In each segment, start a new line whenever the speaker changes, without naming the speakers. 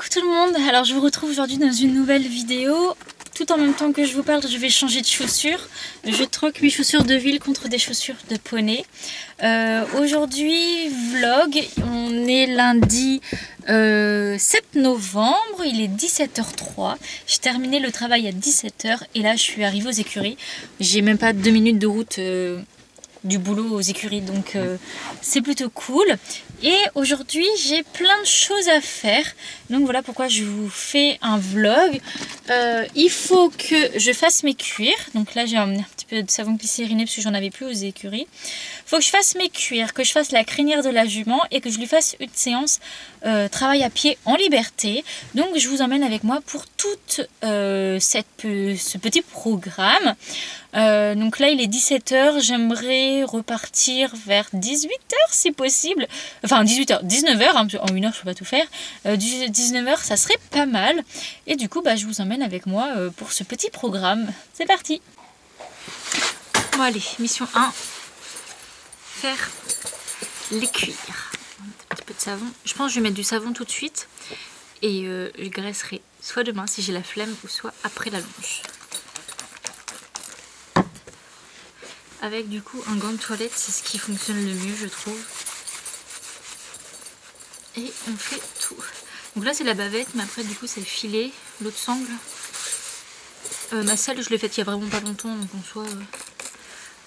Coucou tout le monde, alors je vous retrouve aujourd'hui dans une nouvelle vidéo. Tout en même temps que je vous parle, je vais changer de chaussures. Je troque mes chaussures de ville contre des chaussures de poney. Aujourd'hui, vlog, on est lundi 7 novembre, il est 17h03. J'ai terminé le travail à 17h et là je suis arrivée aux écuries. J'ai même pas 2 minutes de route du boulot aux écuries, donc c'est plutôt cool. Et aujourd'hui j'ai plein de choses à faire, donc voilà pourquoi je vous fais un vlog. Il faut que je fasse mes cuirs, donc là j'ai emmené un petit peu de savon glycériné parce que j'en avais plus aux écuries. Il faut que je fasse mes cuirs, que je fasse la crinière de la jument et que je lui fasse une séance travail à pied en liberté. Donc je vous emmène avec moi pour tout ce petit programme. Donc là il est 17h, j'aimerais repartir vers 18h si possible, enfin 18h, 19h, hein, en 1 heure je peux pas tout faire, 19h ça serait pas mal, et du coup je vous emmène avec moi pour ce petit programme. C'est parti. Bon allez, mission 1, faire les cuirs. Un petit peu de savon, je pense que je vais mettre du savon tout de suite, et je graisserai soit demain si j'ai la flemme, ou soit après la longe. Avec du coup un gant de toilette, c'est ce qui fonctionne le mieux je trouve. Et on fait tout. Donc là c'est la bavette, mais après du coup c'est le filet, l'autre sangle. Ma selle je l'ai faite il y a vraiment pas longtemps, donc en soi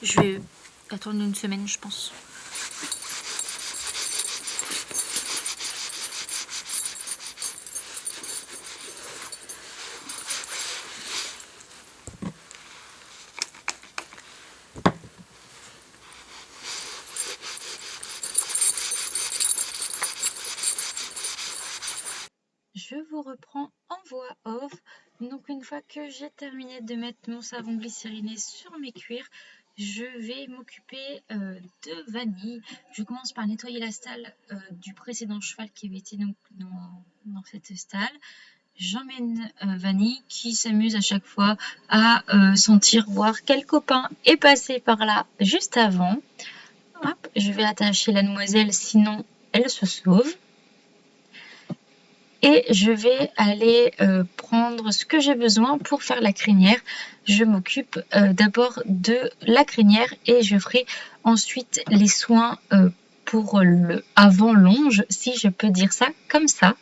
je vais attendre une semaine je pense. Je vous reprends en voix off. Donc une fois que j'ai terminé de mettre mon savon glycériné sur mes cuirs, je vais m'occuper de Vanille. Je commence par nettoyer la stalle du précédent cheval qui avait été donc dans cette stalle. J'emmène Vanille qui s'amuse à chaque fois à sentir voir quel copain est passé par là juste avant. Hop, je vais attacher la demoiselle, sinon elle se sauve. Et je vais aller prendre ce que j'ai besoin pour faire la crinière. Je m'occupe d'abord de la crinière et je ferai ensuite les soins pour le avant-longe, si je peux dire ça comme ça.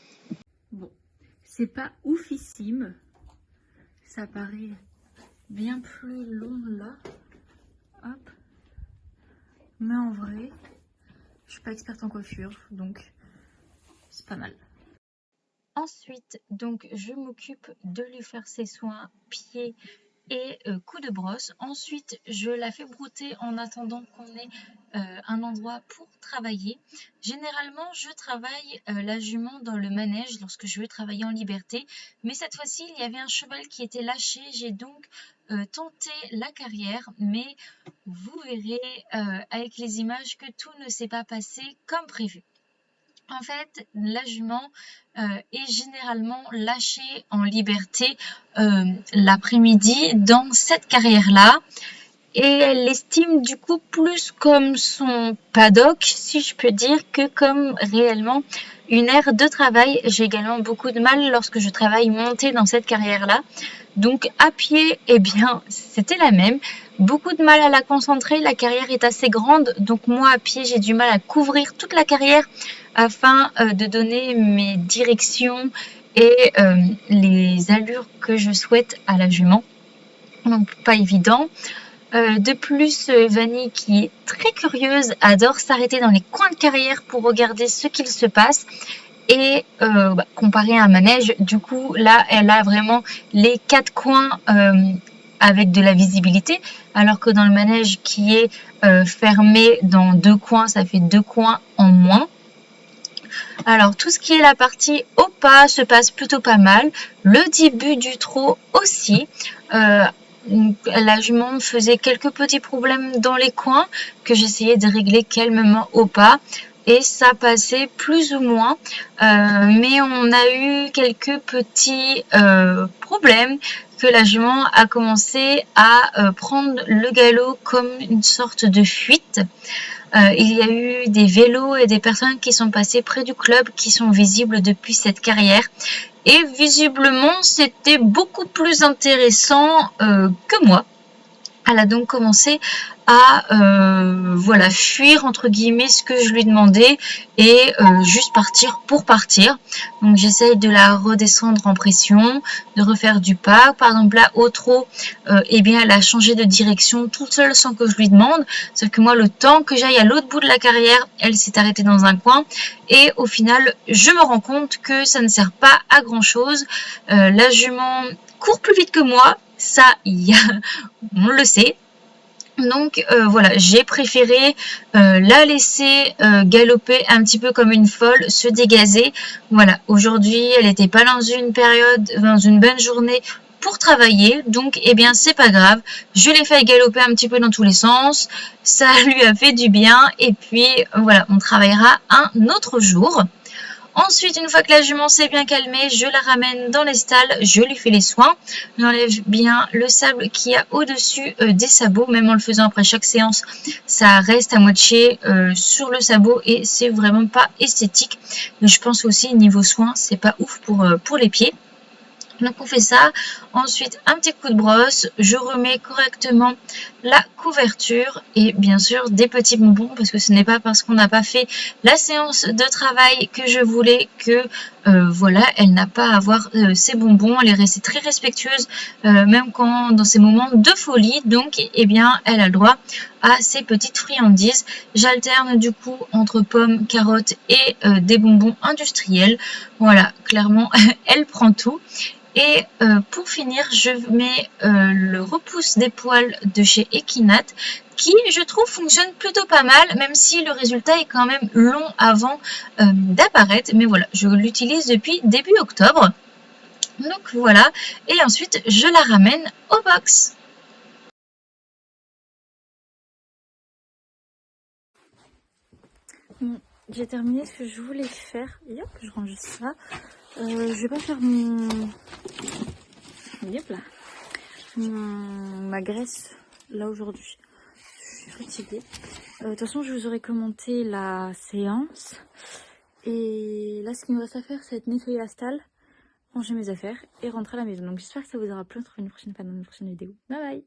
Bon, c'est pas oufissime, ça paraît bien plus long là. Hop. Mais en vrai, je suis pas experte en coiffure, donc c'est pas mal. Ensuite, donc, je m'occupe de lui faire ses soins pieds et coups de brosse. Ensuite, je la fais brouter en attendant qu'on ait un endroit pour travailler. Généralement, je travaille la jument dans le manège lorsque je veux travailler en liberté. Mais cette fois-ci, il y avait un cheval qui était lâché. J'ai donc tenté la carrière. Mais vous verrez avec les images que tout ne s'est pas passé comme prévu. En fait, la jument est généralement lâchée en liberté l'après-midi dans cette carrière-là. Et elle l'estime du coup plus comme son paddock, si je peux dire, que comme réellement une aire de travail. J'ai également beaucoup de mal lorsque je travaille montée dans cette carrière-là. Donc à pied, eh bien, c'était la même. Beaucoup de mal à la concentrer, la carrière est assez grande, donc moi à pied j'ai du mal à couvrir toute la carrière afin de donner mes directions et les allures que je souhaite à la jument. Donc pas évident. De plus, Vanille, qui est très curieuse, adore s'arrêter dans les coins de carrière pour regarder ce qu'il se passe. Et comparé à un manège, du coup, là, elle a vraiment les 4 coins avec de la visibilité, alors que dans le manège qui est fermé dans 2 coins, ça fait 2 coins en moins. Alors, tout ce qui est la partie au pas se passe plutôt pas mal. Le début du trot aussi. La jument faisait quelques petits problèmes dans les coins que j'essayais de régler calmement au pas. Et ça passait plus ou moins, mais on a eu quelques petits problèmes que la jument a commencé à prendre le galop comme une sorte de fuite. Il y a eu des vélos et des personnes qui sont passées près du club qui sont visibles depuis cette carrière. Et visiblement, c'était beaucoup plus intéressant que moi. Elle a donc commencé à voilà, fuir entre guillemets ce que je lui demandais et juste partir pour partir. Donc j'essaye de la redescendre en pression, de refaire du pas. Par exemple là au trot, eh bien elle a changé de direction toute seule sans que je lui demande. Sauf que moi le temps que j'aille à l'autre bout de la carrière, elle s'est arrêtée dans un coin et au final je me rends compte que ça ne sert pas à grand chose. La jument court plus vite que moi. Ça, on le sait. Donc voilà, j'ai préféré la laisser galoper un petit peu comme une folle, se dégazer. Voilà, aujourd'hui, elle n'était pas dans une période, dans une bonne journée pour travailler, donc eh bien c'est pas grave. Je l'ai fait galoper un petit peu dans tous les sens, ça lui a fait du bien, et puis voilà, on travaillera un autre jour. Ensuite, une fois que la jument s'est bien calmée, je la ramène dans les stalles, je lui fais les soins. J'enlève bien le sable qu'il y a au-dessus des sabots, même en le faisant après chaque séance, ça reste à moitié sur le sabot et c'est vraiment pas esthétique. Mais je pense aussi niveau soins, c'est pas ouf pour les pieds. Donc on fait ça, ensuite un petit coup de brosse, je remets correctement la couverture et bien sûr des petits bonbons parce que ce n'est pas parce qu'on n'a pas fait la séance de travail que je voulais que voilà, elle n'a pas à avoir ses bonbons, elle est restée très respectueuse même quand dans ces moments de folie, donc eh bien elle a le droit à ces petites friandises. J'alterne du coup entre pommes, carottes et des bonbons industriels. Voilà, clairement elle prend tout. Et pour finir, je mets le repousse des poils de chez Equinat qui, je trouve, fonctionne plutôt pas mal, même si le résultat est quand même long avant d'apparaître. Mais voilà, je l'utilise depuis début octobre. Donc voilà, et ensuite je la ramène au box. Bon, j'ai terminé ce que je voulais faire. Hop, je range ça. Je vais pas faire Hop là. Ma graisse là aujourd'hui. Je suis fatiguée. De toute façon, je vous aurais commenté la séance. Et là, ce qu'il me reste à faire, c'est nettoyer la stalle, ranger mes affaires et rentrer à la maison. Donc j'espère que ça vous aura plu. On se retrouve une prochaine fois dans une prochaine vidéo. Bye bye!